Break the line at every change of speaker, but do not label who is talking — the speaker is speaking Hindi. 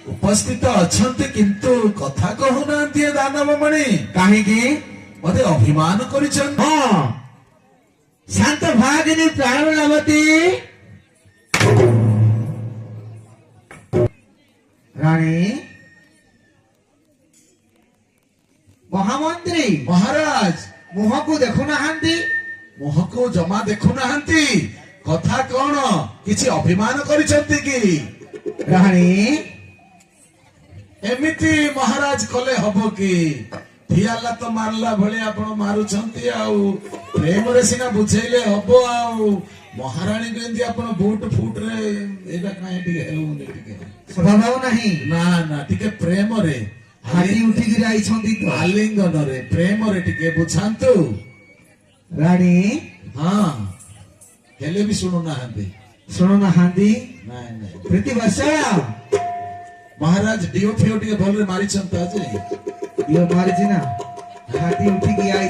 उपस्थित अछंती किंतु कथा कहूनांती दानवमणि
काहेकि
मते अभिमान करिछन।
हाँ शांत भागिनी प्राणवती रानी महामंत्री
महाराज
मुह को देखु ना
मुह को जमा देखु नाहंती कथा कौन किछि अभिमान करिछंती कि
रानी
एमिति महाराज कले हबो कि ठियाला तो मारला भले आपण मारुछंती आउ प्रेम रे सिना बुझेले हबो आउ महारानी केंदी आपण बूट फूट रे एबा काहे टिके हेलुनी टिके
स्वभाव नहीं
ना ना टिके प्रेम रे
हाथी उठी गिरी आइछंती तो
आलिंगन रे प्रेम रे टिके बुझांतु
रानी
हाँ हेले भी सुनु ना
हांदी
नहीं
प्रीति वर्षा
महाराज डिओ फिओ टिके भल रे मारी छंता जे
ये मारी ना हाथी उठी गई आई